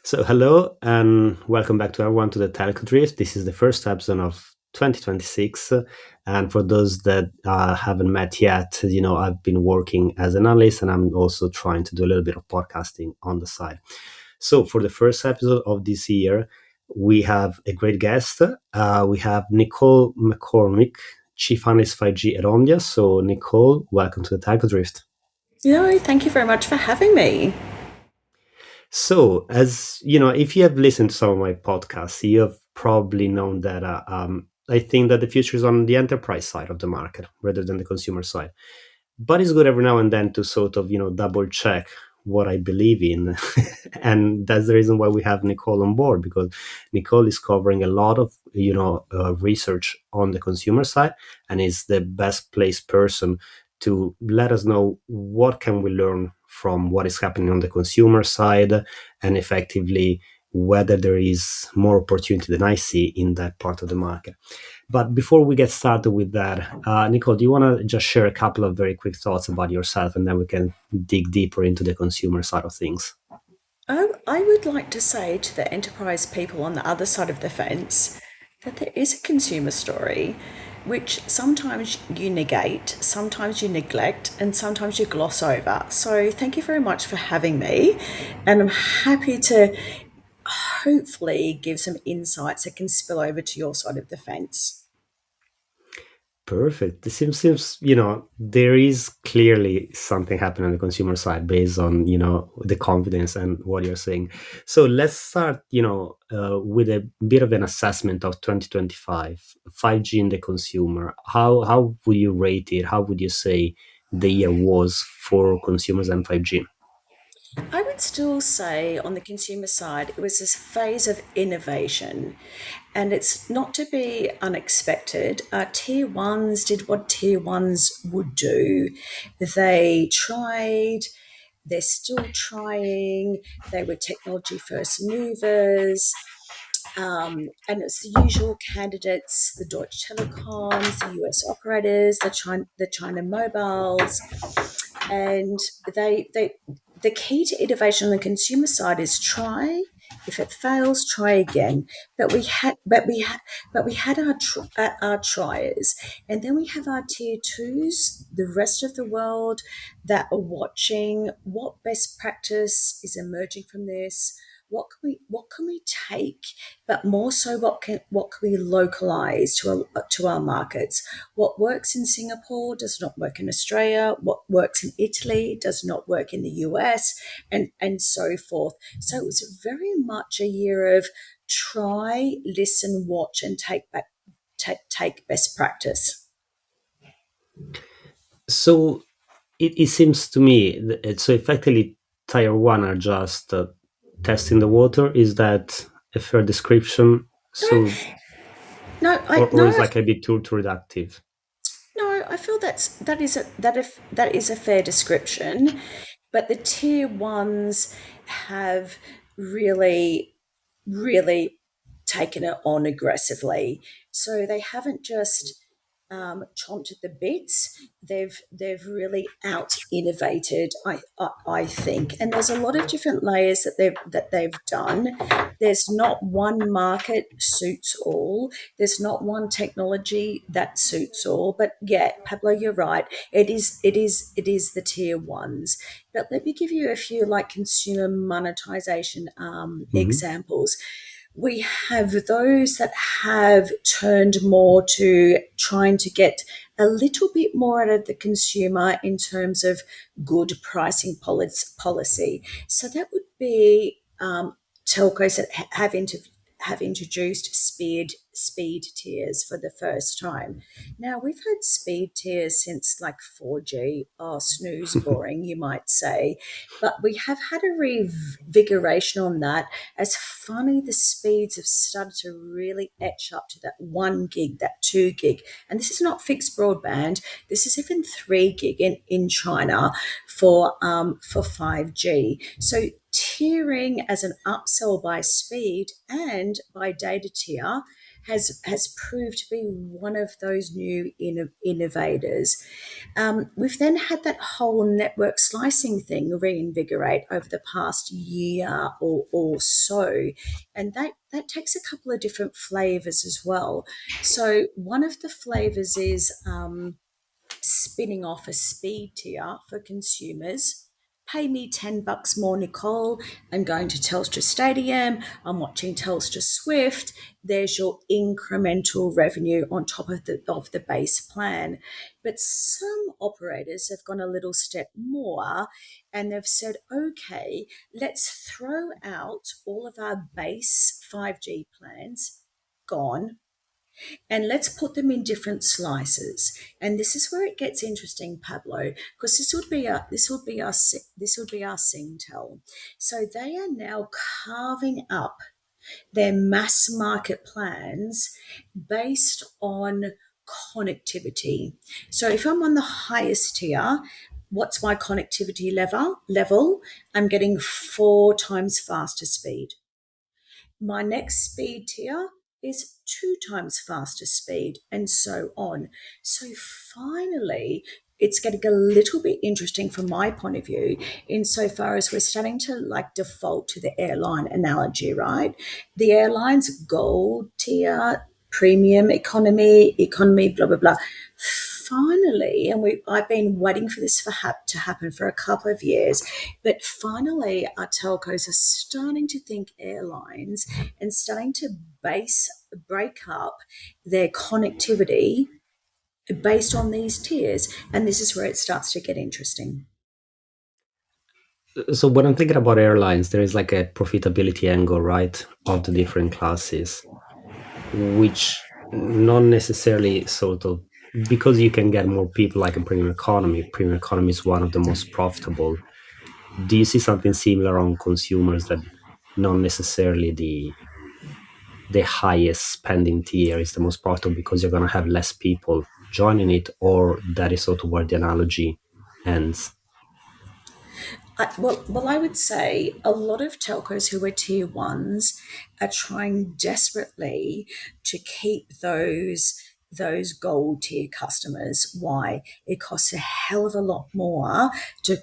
So, hello and welcome back to everyone to the Telco Drift. This is the first episode of 2026. And for those that haven't met yet, I've been working as an analyst and I'm also trying to do a little bit of podcasting on the side. So, for the first episode of this year, we have a great guest. We have Nicole McCormick, Chief Analyst 5G at Omdia. So, Nicole, welcome to the Telco Drift. No, thank you very much for having me. So, as you know, if you have listened to some of my podcasts, you have probably known that I think that the future is on the enterprise side of the market rather than the consumer side. But it's good every now and then to sort of, double check what I believe in. And that's the reason why we have Nicole on board, because Nicole is covering a lot of, research on the consumer side and is the best placed person to let us know what can we learn from what is happening on the consumer side and effectively whether there is more opportunity than I see in that part of the market. But before we get started with that, Nicole, do you want to just share a couple of very quick thoughts about yourself and then we can dig deeper into the consumer side of things? I would like to say to the enterprise people on the other side of the fence that there is a consumer story which sometimes you negate, sometimes you neglect, and sometimes you gloss over. So, thank you very much for having me, and I'm happy to hopefully give some insights that can spill over to your side of the fence. Perfect. This seems there is clearly something happening on the consumer side based on the confidence and what you're saying. So let's start with a bit of an assessment of 2025 5G in the consumer. How would you rate it? How would you say the year was for consumers and 5G? I would still say on the consumer side, it was this phase of innovation. And it's not to be unexpected. Tier ones did what tier ones would do. They tried, they're still trying, they were technology first movers. And it's the usual candidates, the Deutsche Telecoms, the US operators, the China mobiles, and they the key to innovation on the consumer side is try. If it fails, try again. But we had our triers, and then we have our tier twos, the rest of the world that are watching what best practice is emerging from this. What can we take, but more so what can we localize to our markets? What works in Singapore does not work in Australia. What works in Italy does not work in the US, and so forth. So it was very much a year of try, listen, watch, and take best practice. So it seems to me that so effectively tier one are just testing the water. Is that a fair description? No, So no, or no, is like a bit too reductive? no. I feel that is a fair description. But the tier ones have really, really taken it on aggressively. So they haven't just chomped at the bits. They've really out innovated, I think. And there's a lot of different layers that they've done. There's not one market suits all. There's not one technology that suits all. But yeah, Pablo, you're right. It is the tier ones. But let me give you a few like consumer monetization Mhm. examples. We have those that have turned more to trying to get a little bit more out of the consumer in terms of good pricing policy. So that would be telcos that have introduced speed tiers for the first time. Now we've had speed tiers since like 4G. Oh, snooze, boring, you might say, but we have had a revigoration on that as finally the speeds have started to really etch up to that 1 gig, that 2 gig. And this is not fixed broadband, this is even 3 gig in China for 5G. So tiering as an upsell by speed and by data tier has proved to be one of those new innovators. We've then had that whole network slicing thing reinvigorate over the past year or so, and that takes a couple of different flavors as well. So one of the flavors is spinning off a speed tier for consumers. Pay me $10 more, Nicole. I'm going to Telstra Stadium. I'm watching Telstra Swift. There's your incremental revenue on top of the base plan. But some operators have gone a little step more and they've said, okay, let's throw out all of our base 5G plans, gone, and let's put them in different slices. And this is where it gets interesting, Pablo, because this would be our Singtel. So they are now carving up their mass market plans based on connectivity. So if I'm on the highest tier, what's my connectivity level? I'm getting 4 times faster speed. My next speed tier is 2 times faster speed, and so on. So finally, it's getting a little bit interesting from my point of view, insofar as we're starting to like default to the airline analogy, right? The airline's gold tier, premium, economy, blah blah blah. Finally, and I've been waiting for this to happen for a couple of years, but finally, our telcos are starting to think airlines and starting to break up their connectivity based on these tiers. And this is where it starts to get interesting. So when I'm thinking about airlines, there is like a profitability angle, right, of the different classes, which not necessarily sort of, because you can get more people like in premium economy. Premium economy is one of the most profitable. Do you see something similar on consumers, that not necessarily the highest spending tier is the most profitable because you're going to have less people joining it, or that is sort of where the analogy ends? I would say a lot of telcos who are tier ones are trying desperately to keep those gold tier customers. Why? It costs a hell of a lot more to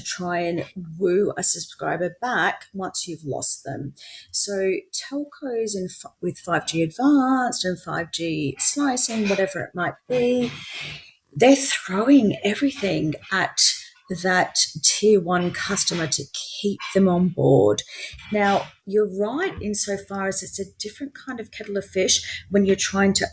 try and woo a subscriber back once you've lost them. So telcos with 5G advanced and 5G slicing, whatever it might be, they're throwing everything at that tier one customer to keep them on board. Now, you're right insofar as it's a different kind of kettle of fish when you're trying to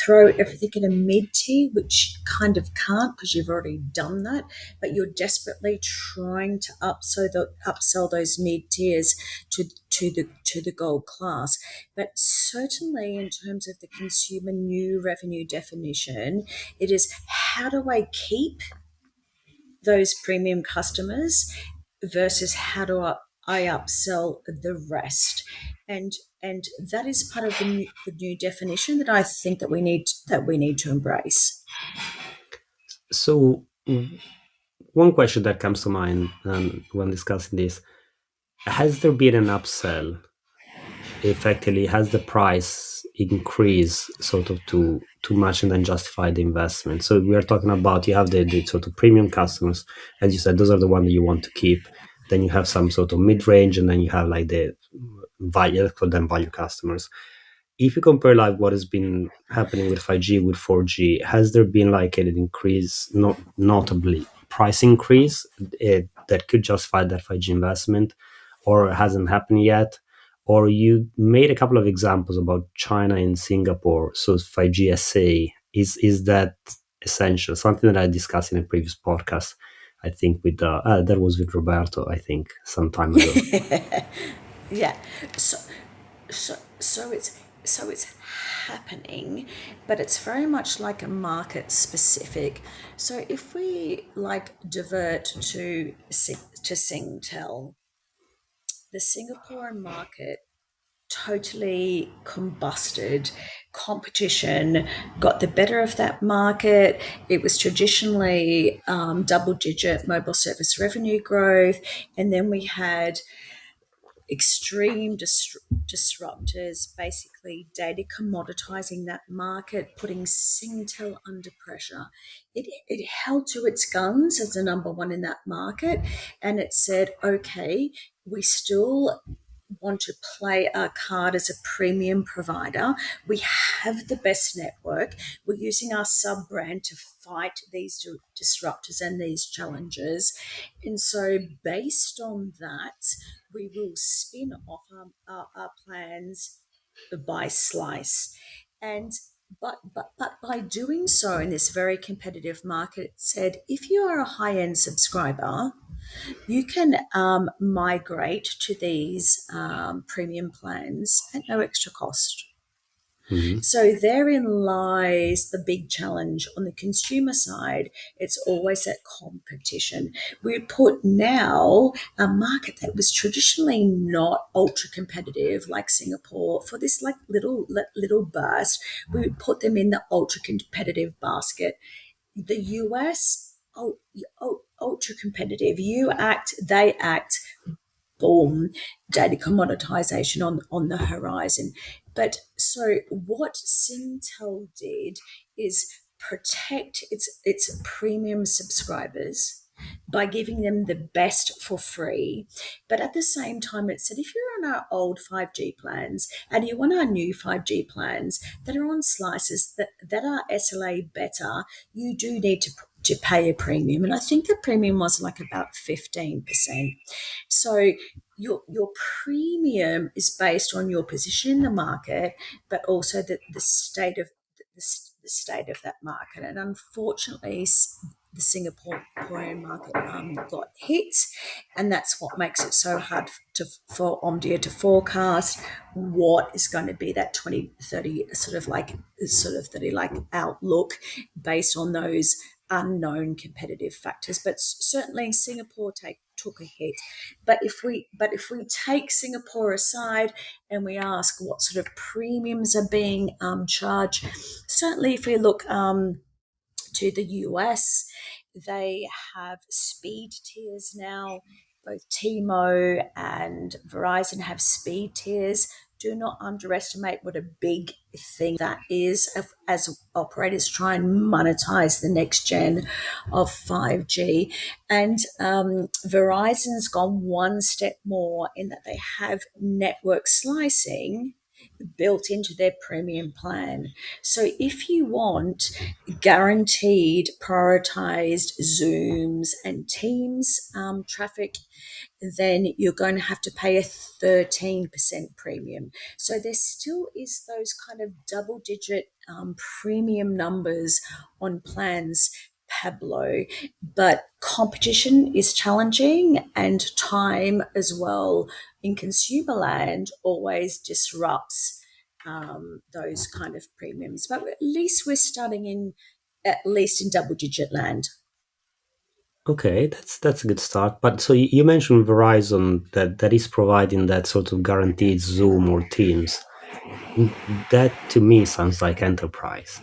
throw everything in a mid tier, which kind of can't because you've already done that, but you're desperately trying to upsell those mid tiers to the gold class. But certainly in terms of the consumer new revenue definition, it is how do I keep those premium customers versus how do I upsell the rest, and and that is part of the new definition that I think that we need to embrace. So one question that comes to mind when discussing this: has there been an upsell? Effectively, has the price increased sort of too much and then justify the investment? So we are talking about, you have the sort of premium customers, as you said, those are the ones that you want to keep. Then you have some sort of mid range, and then you have like the value, for them value customers. If you compare like what has been happening with 5G with 4G, has there been like an increase, not notably price increase, that could justify that 5G investment, or it hasn't happened yet? Or you made a couple of examples about China and Singapore, so 5G SA, is that essential? Something that I discussed in a previous podcast, I think with that was with Roberto, I think some time ago. Yeah. So so it's happening, but it's very much like a market specific. So if we like divert to Singtel, the Singapore market totally combusted. Competition got the better of that market. It was traditionally double digit mobile service revenue growth. And then we had extreme disruptors, basically data commoditizing that market, putting Singtel under pressure. It held to its guns as the number one in that market, and it said, okay, we still want to play our card as a premium provider. We have the best network. We're using our sub brand to fight these disruptors and these challenges. And so, based on that, we will spin off our plans by slice. And but by doing so in this very competitive market, it said if you are a high end subscriber, you can migrate to these premium plans at no extra cost. Hmm. So therein lies the big challenge on the consumer side. It's always that competition. We put now a market that was traditionally not ultra competitive, like Singapore, for this like little burst. We would put them in the ultra competitive basket. The US, ultra competitive. You act, they act, boom, data commoditization on the horizon. But so what Singtel did is protect its premium subscribers by giving them the best for free. But at the same time, it said if you're on our old 5G plans and you want our new 5G plans that are on slices that are SLA better, you do need to pay a premium. And I think the premium was like about 15%. So your premium is based on your position in the market, but also the state of the state of that market. And unfortunately, the Singaporean market got hit, and that's what makes it so hard for Omdia to forecast what is going to be that 2030 30 like outlook based on those unknown competitive factors. But certainly Singapore took a hit. But if we take Singapore aside and we ask what sort of premiums are being charged, certainly if we look to the US, they have speed tiers now. Both T-Mo and Verizon have speed tiers. Do not underestimate what a big thing that is as operators try and monetize the next gen of 5G. And Verizon's gone one step more in that they have network slicing built into their premium plan. So if you want guaranteed prioritized Zooms and Teams traffic, then you're going to have to pay a 13% premium. So there still is those kind of double digit premium numbers on plans, Pablo, but competition is challenging and time as well in consumer land always disrupts those kind of premiums. But at least we're starting in at least in double digit land. Okay, that's a good start. But so you mentioned Verizon that is providing that sort of guaranteed Zoom or Teams. That to me sounds like enterprise.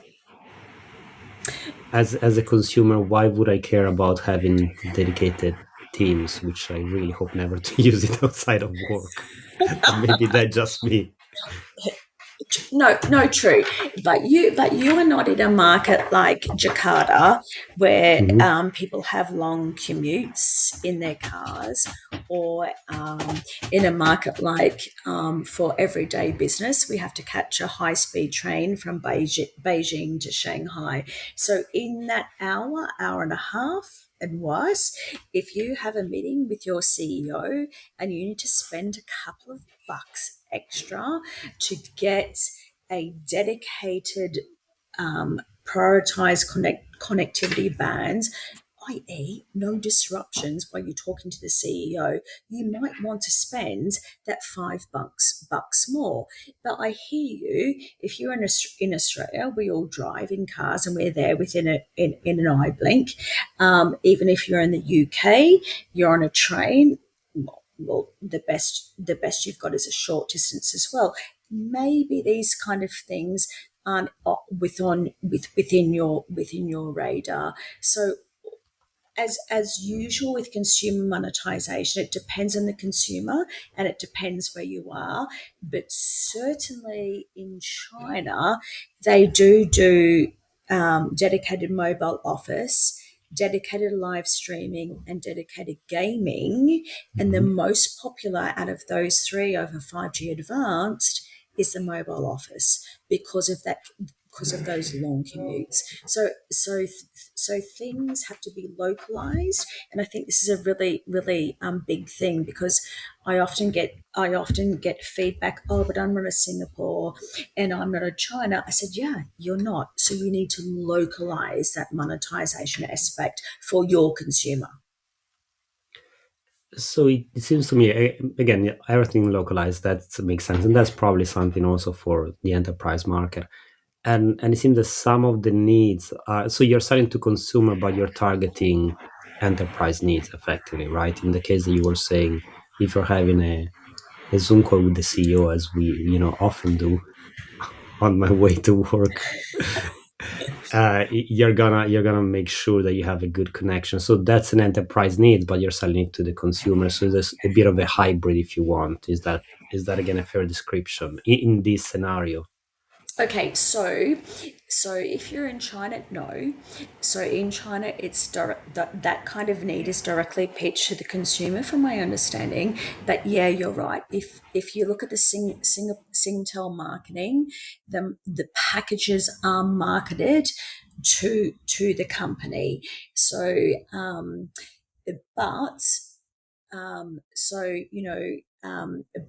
As a consumer, why would I care about having dedicated teams, which I really hope never to use it outside of work? But maybe that's just me. No, no, true. But you are not in a market like Jakarta, where Hmm. people have long commutes in their cars, or in a market like for everyday business, we have to catch a high speed train from Beijing to Shanghai. So in that hour and a half. And worse, if you have a meeting with your CEO and you need to spend a couple of bucks extra to get a dedicated prioritized connectivity bands, i.e., no disruptions while you're talking to the CEO, you might want to spend that $5 more. But I hear you. If you're in Australia, we all drive in cars and we're there within in an eye blink. Even if you're in the UK, you're on a train. Well, the best you've got is a short distance as well. Maybe these kind of things aren't within your radar. So as usual with consumer monetization, it depends on the consumer and it depends where you are. But certainly in China, they do dedicated mobile office, dedicated live streaming, and dedicated gaming. And the Mhm. most popular out of those three over 5G advanced is the mobile office because of that, because of those long commutes. So things have to be localized, and I think this is a really big thing because I often get feedback. Oh, but I'm not a Singapore, and I'm not a China. I said, yeah, you're not. So you need to localize that monetization aspect for your consumer. So it seems to me, again, yeah, everything localized, that makes sense. And that's probably something also for the enterprise market. And it seems that some of the needs are, so you're selling to consumer, but you're targeting enterprise needs effectively, right? In the case that you were saying, if you're having a Zoom call with the CEO, as we, often do on my way to work, you're gonna make sure that you have a good connection. So that's an enterprise need, but you're selling it to the consumer. So there's a bit of a hybrid, if you want. Is that again a fair description in this scenario? Okay, so if you're in China, no. So in China, it's direct, that kind of need is directly pitched to the consumer, from my understanding. But yeah, you're right. If you look at the Singtel marketing, the packages are marketed to the company. So, but so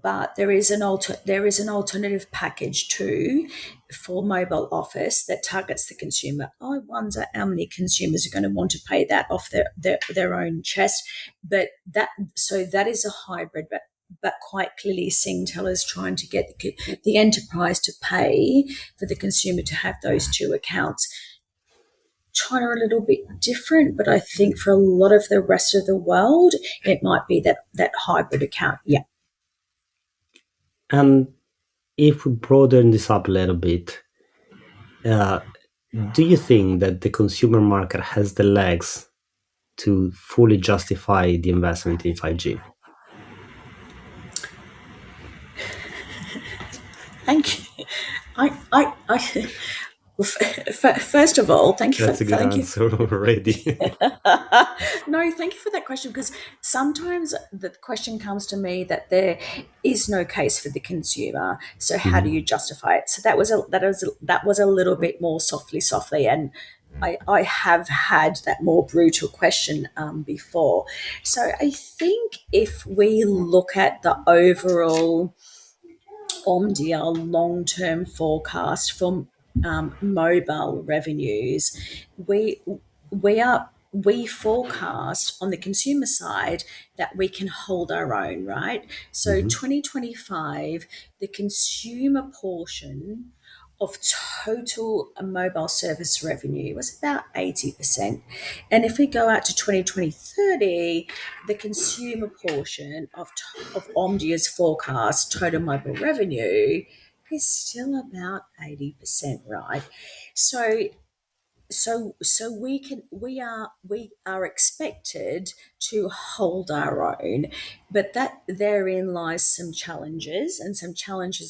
but there is an alternative package too for mobile office that targets the consumer. I wonder how many consumers are going to want to pay that off their own chest. But that is a hybrid, but quite clearly Singtel is trying to get the enterprise to pay for the consumer to have those two accounts. China a little bit different, but I think for a lot of the rest of the world, it might be that hybrid account. Yeah. And if we broaden this up a little bit, uh, do you think that the consumer market has the legs to fully justify the investment in 5G? Thank you. I first of all, That's a good thank you. answer already. No, thank you for that question, because sometimes the question comes to me that there is no case for the consumer. So how do Mhm. you justify it? So that was a little bit more softly, and I have had that more brutal question before. So I think if we look at the overall Omdia long-term forecast for mobile revenues, we we forecast on the consumer side that we can hold our own, right? So Mhm. 2025, the consumer portion of total mobile service revenue was about 80%. And if we go out to 2030, the consumer portion of Omdia's forecast total mobile revenue is still about 80%, right? So we are expected to hold our own, but that therein lies some challenges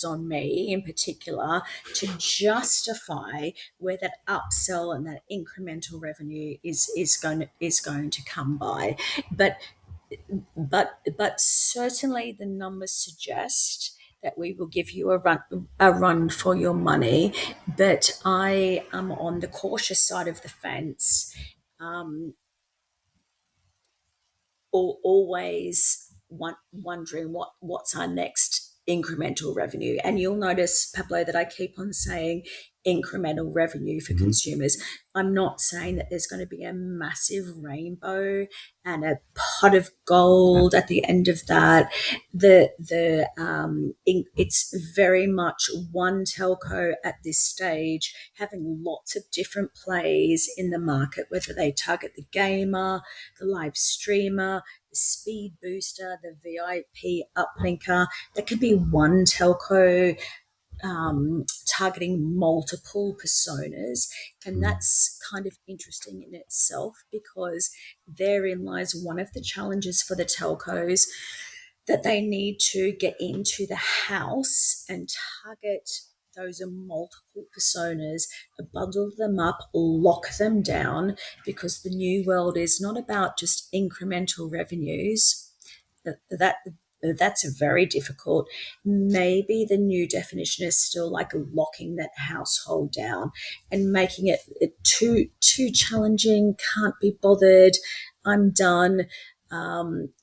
on me in particular to justify where that upsell and that incremental revenue is going to come by. But certainly the numbers suggest that we will give you a run for your money. But I am on the cautious side of the fence, um, always wondering what's our next incremental revenue. And you'll notice, Pablo, that I keep on saying incremental revenue for Mhm. consumers. I'm not saying that there's going to be a massive rainbow and a pot of gold at the end of that. It's very much one telco at this stage having lots of different plays in the market, whether they target the gamer, the live streamer, the speed booster, the VIP uplinker. That could be one telco targeting multiple personas. And Mm. that's kind of interesting in itself, because therein lies one of the challenges for the telcos, that they need to get into the house and target those multiple personas, bundle them up, lock them down, because the new world is not about just incremental revenues. That that's very difficult. Maybe the new definition is still like locking that household down and making it too challenging. Can't be bothered. I'm done.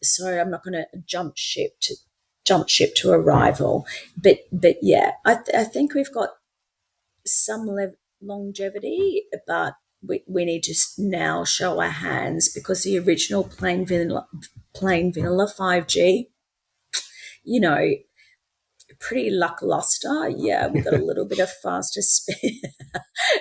So I'm not going to jump ship to a rival. But yeah, I think we've got some longevity, but we need to now show our hands, because the original plain vanilla 5G, you know, pretty lackluster. Yeah, we got a little bit of faster speed.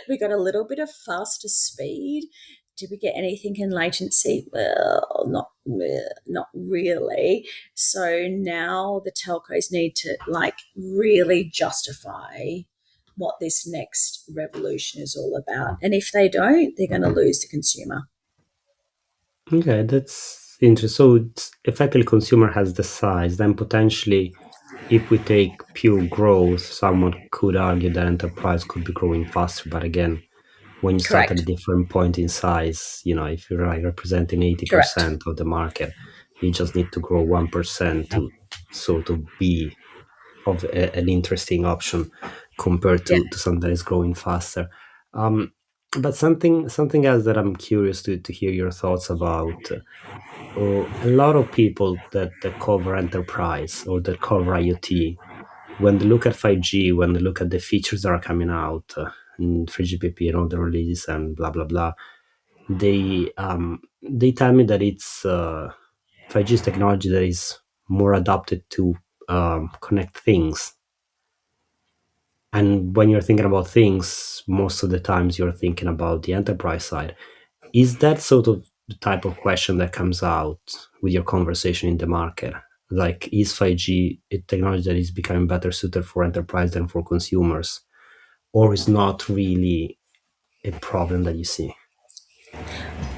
We got a little bit of faster speed. Did we get anything in latency? Well, not really. So now the telcos need to like really justify what this next revolution is all about. And if they don't, they're going to lose the consumer. Okay, that's interesting. So it's effectively, consumer has the size. Then potentially, if we take pure growth, someone could argue that enterprise could be growing faster. But again, when you start at a Correct. different point in size, if you're like representing Correct. 80% of the market, you just need to grow 1% to sort of be of an interesting option compared Yeah. to something that is growing faster. Um, but something else that I'm curious to hear your thoughts about. A lot of people that cover enterprise or that cover IoT, when they look at 5G, when they look at the features that are coming out, in 3GPP and all the releases and blah blah blah, they tell me that it's 5G is technology that is more adapted to connect things. And when you're thinking about things, most of the times you're thinking about the enterprise side. Is that sort of the type of question that comes out with your conversation in the market? Like, is 5G a technology that is becoming better suited for enterprise than for consumers? Or is not really a problem that you see?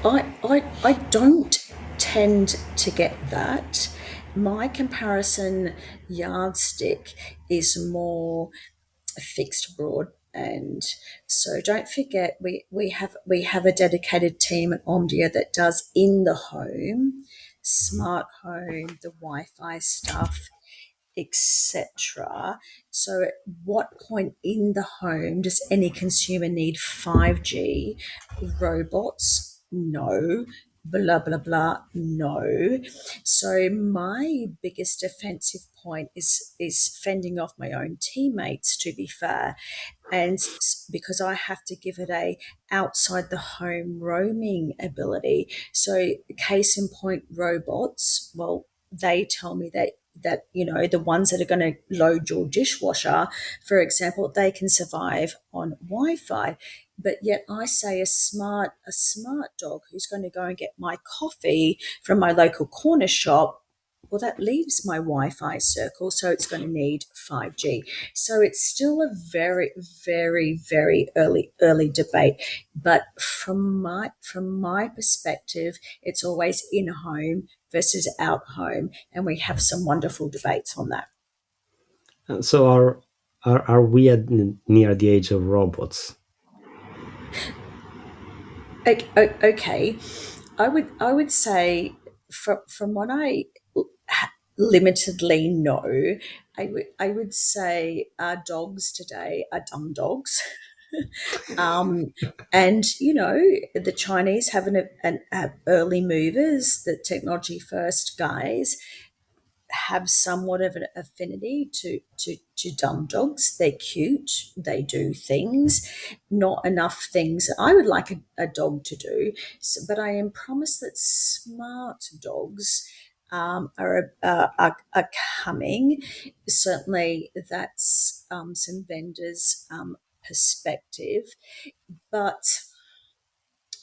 I don't tend to get that. My comparison yardstick is more fixed broad. And so don't forget, we have a dedicated team at Omdia that does in the home, smart home, the Wi-Fi stuff, etc. So, at what point in the home does any consumer need 5G? Robots? No. Blah, blah, blah. No. So, my biggest defensive point is fending off my own teammates, to be fair, and because I have to give it a outside the home roaming ability. So case in point, robots, well, they tell me that the ones that are going to load your dishwasher, for example, they can survive on Wi-Fi. But yet I say a smart dog who's going to go and get my coffee from my local corner shop, well, that leaves my Wi-Fi circle, so it's going to need 5G. So it's still a very, very, very early debate. But from my perspective, it's always in home versus out home, and we have some wonderful debates on that. So are we near the age of robots? Okay, I would say from what I limitedly know, I would say our dogs today are dumb dogs. Um, and the Chinese have an early movers, the technology first guys, have somewhat of an affinity to dumb dogs. They're cute. They do things, not enough things I would like a dog to do. So, but I am promised that smart dogs are coming. Certainly, that's some vendors' perspective, but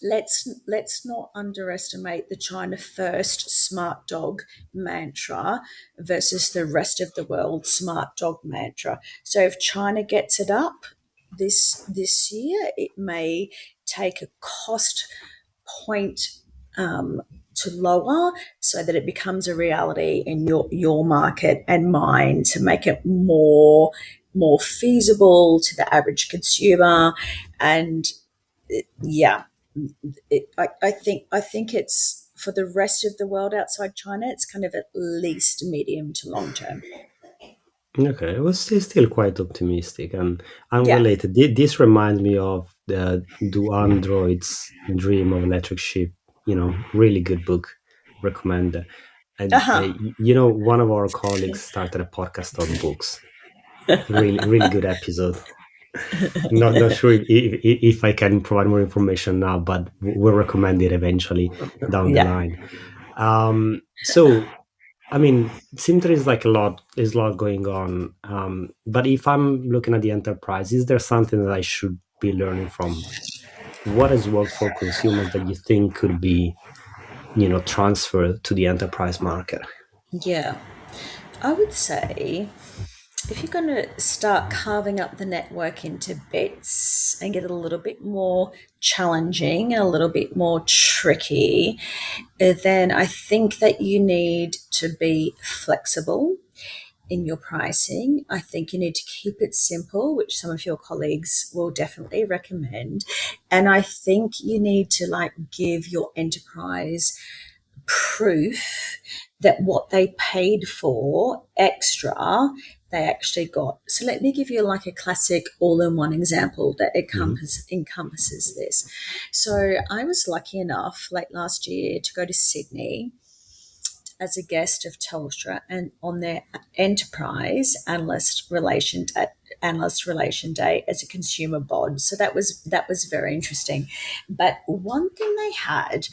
let's not underestimate the China first smart dog mantra versus the rest of the world smart dog mantra. So if China gets it up this year, it may take a cost point to lower so that it becomes a reality in your market and mine to make it more feasible to the average consumer. And yeah, I think it's for the rest of the world outside China, it's kind of at least medium to long term. Okay, I was still quite optimistic and Yeah. unrelated. This reminds me of the Do Androids Dream of Electric Sheep? Really good book. Recommend. Uh And huh. one of our colleagues started a podcast on books. Really, really good episode. Not sure if I can provide more information now, but we'll recommend it eventually down the Yeah. line. So I mean, seems there is like a lot going on. But if I'm looking at the enterprise, is there something that I should be learning from? What has worked for consumers that you think could be, transferred to the enterprise market? Yeah. I would say if you're going to start carving up the network into bits and get it a little bit more challenging and a little bit more tricky, then I think that you need to be flexible in your pricing. I think you need to keep it simple, which some of your colleagues will definitely recommend. And I think you need to like give your enterprise proof that what they paid for extra they actually got. So let me give you like a classic all-in-one example that Hmm. encompasses this. So I was lucky enough late last year to go to Sydney as a guest of Telstra and on their enterprise analyst relation day as a consumer bod. So that was very interesting. But one thing they had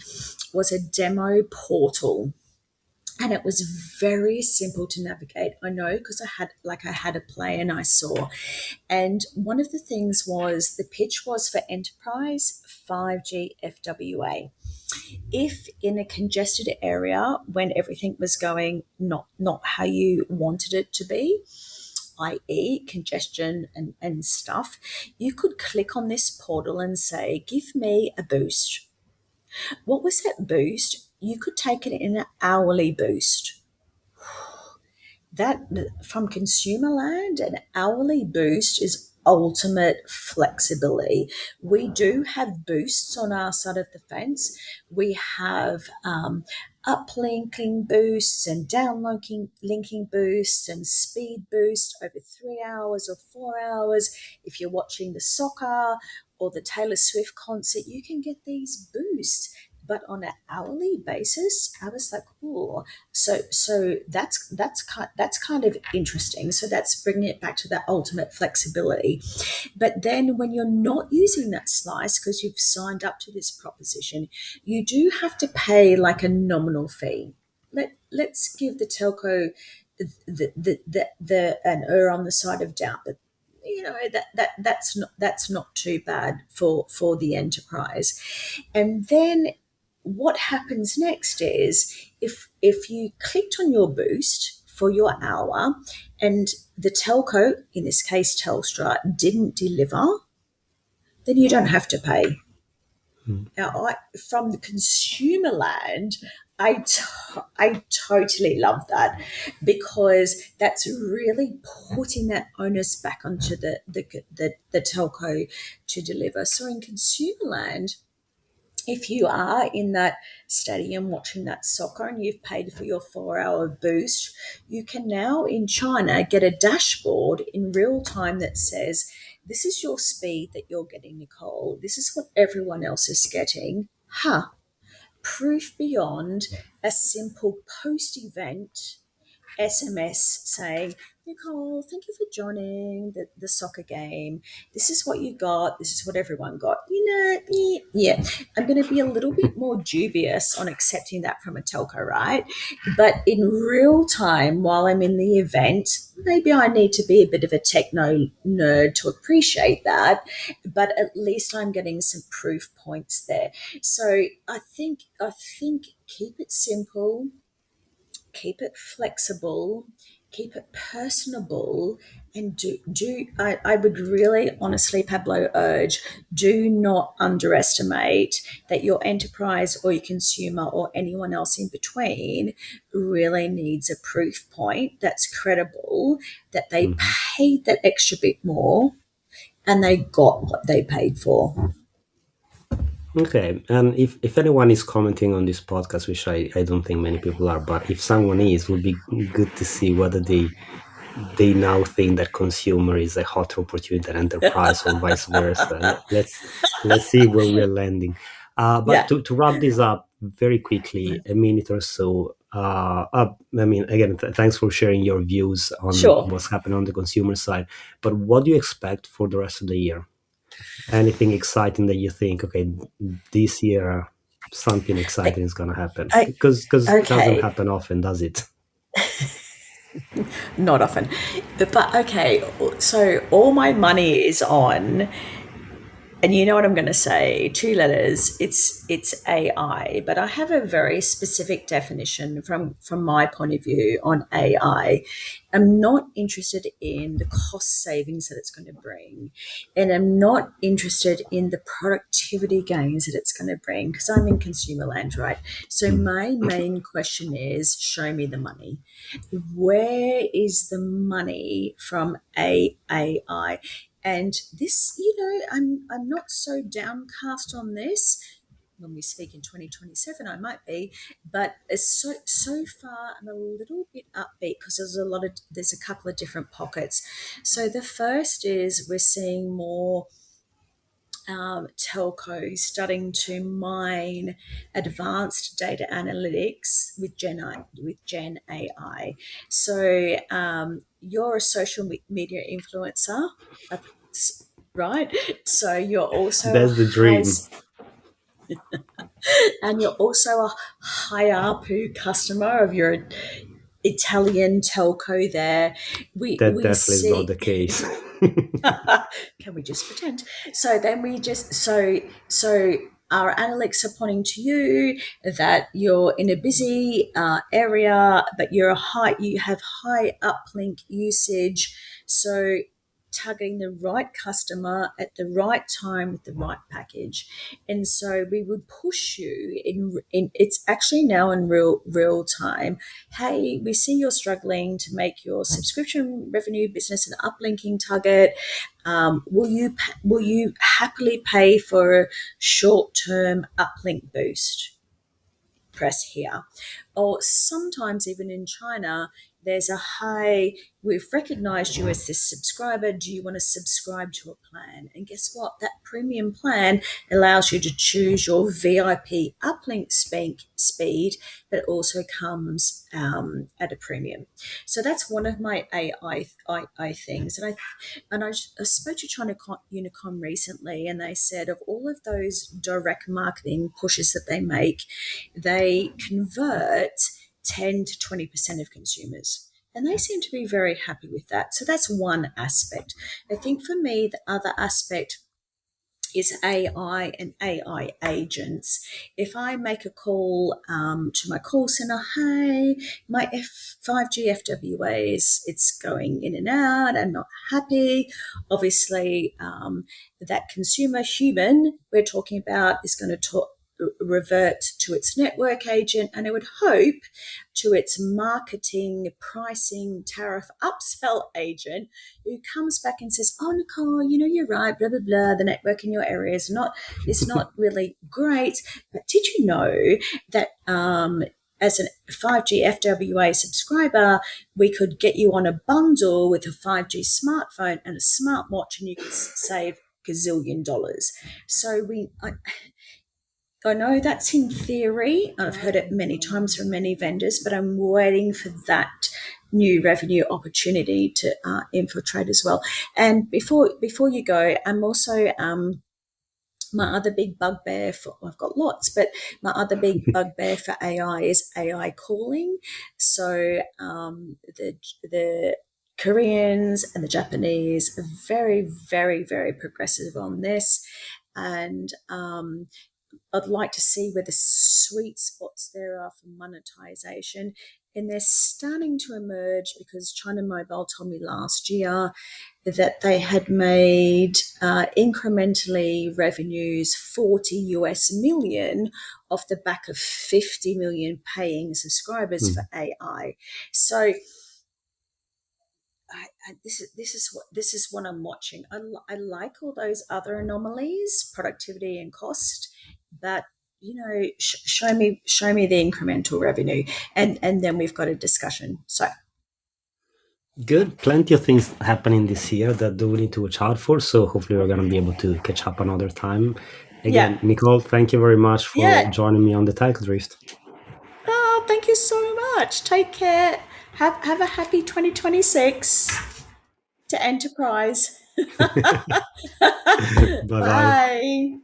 was a demo portal and it was very simple to navigate. I know because I had a play and I saw. And one of the things was the pitch was for enterprise 5G FWA. If in a congested area when everything was going not how you wanted it to be, i.e., congestion and stuff, you could click on this portal and say, give me a boost. What was that boost? You could take it in an hourly boost. That from consumer land, an hourly boost is ultimate flexibility. We do have boosts on our side of the fence. We have uplinking boosts and downlinking linking boosts and speed boost over 3 hours or 4 hours. If you're watching the soccer or the Taylor Swift concert, you can get these boosts. But on an hourly basis, I was like, oh, so that's kind of interesting. So that's bringing it back to that ultimate flexibility. But then when you're not using that slice because you've signed up to this proposition, you do have to pay like a nominal fee. Let's give the telco the an err on the side of doubt that that's not too bad for the enterprise. And then what happens next is if you clicked on your boost for your hour and the telco, in this case Telstra, didn't deliver, then you don't have to pay. Now, from the consumer land, I totally love that because that's really putting that onus back onto the telco to deliver. So in consumer land, if you are in that stadium watching that soccer and you've paid for your 4 hour boost, you can now in China get a dashboard in real time that says, this is your speed that you're getting, Nicole. This is what everyone else is getting. Proof beyond a simple post event SMS saying, Nicole, thank you for joining the soccer game. This is what you got. This is what everyone got. Yeah. I'm going to be a little bit more dubious on accepting that from a telco, right? But in real time, while I'm in the event, maybe I need to be a bit of a techno nerd to appreciate that. But at least I'm getting some proof points there. So I think keep it simple, keep it flexible, keep it personable, and I would really honestly, Pablo, urge, do not underestimate that your enterprise or your consumer or anyone else in between really needs a proof point that's credible, that they Mhm. paid that extra bit more and they got what they paid for. Okay, and if anyone is commenting on this podcast, which I don't think many people are, but if someone is, would be good to see whether they now think that consumer is a hotter opportunity than enterprise or vice versa. Let's see where we're landing. But Yeah, to wrap this up very quickly, a minute or so. I mean, again, thanks for sharing your views on sure. what's happening on the consumer side. But what do you expect for the rest of the year? Anything exciting that you think, okay, this year something exciting is going to happen? I, Because it doesn't okay, happen often, does it? not often. But okay, so all my money is on, and you know what I'm going to say, two letters. It's AI, but I have a very specific definition from my point of view on AI. I'm not interested in the cost savings that it's going to bring, and I'm not interested in the productivity gains that it's going to bring because I'm in consumer land, right? So Mm. my main question is, show me the money. Where is the money from AI? And this, I'm not so downcast on this. When we speak in 2027, I might be, but so far I'm a little bit upbeat because there's a couple of different pockets. So the first is we're seeing more telcos starting to mine advanced data analytics with Gen AI. So you're a social media influencer, uh, right? So you're also a That's the high, dream. and you're also a high ARPU customer of your Italian telco. There, we That we definitely is not see. the case. Can we just pretend? So then we just so our analytics are pointing to you that you're in a busy area, but you have high uplink usage. So targeting the right customer at the right time with the right package, and so we would push you in it's actually now in real time. Hey, we see you're struggling to make your subscription revenue business an uplinking target. Will you happily pay for a short term uplink boost? Press here. Or sometimes even in China, there's a high, we've recognized you as this subscriber. Do you want to subscribe to a plan? And guess what? That premium plan allows you to choose your VIP uplink speed, but it also comes at a premium. So that's one of my AI things. I spoke to China Unicom recently, and they said of all of those direct marketing pushes that they make, they convert 10 to 20% of consumers. And they seem to be very happy with that. So that's one aspect. I think for me, the other aspect is AI and AI agents. If I make a call to my call center, hey, my 5G FWA it's going in and out. I'm not happy. Obviously, that consumer human we're talking about is going to revert to its network agent, and I would hope to its marketing, pricing, tariff upsell agent who comes back and says, "Oh, Nicole, you're right. Blah blah blah. The network in your area is not really great. But did you know that as a 5G FWA subscriber, we could get you on a bundle with a 5G smartphone and a smartwatch, and you could save gazillion dollars." So I know that's in theory. I've heard it many times from many vendors, but I'm waiting for that new revenue opportunity to infiltrate as well. And before you go, I'm also my other big bugbear for, well, I've got lots, but my other big bugbear for AI is AI calling. So the Koreans and the Japanese are very, very, very progressive on this. And I'd like to see where the sweet spots there are for monetization. And they're starting to emerge because China Mobile told me last year that they had made incrementally revenues 40 US million off the back of 50 million paying subscribers for Mm. AI. So this is what I'm watching. I like all those other anomalies, productivity and cost, but show me the incremental revenue, and then we've got a discussion. So Good. Plenty of things happening this year that do we need to watch out for. So hopefully we're going to be able to catch up another time. yeah, Again, Nicole, thank you very much for yeah. joining me on the Tech Drift. Oh, thank you so much. Take care. Have a happy 2026 to Enterprise. Bye bye. Bye.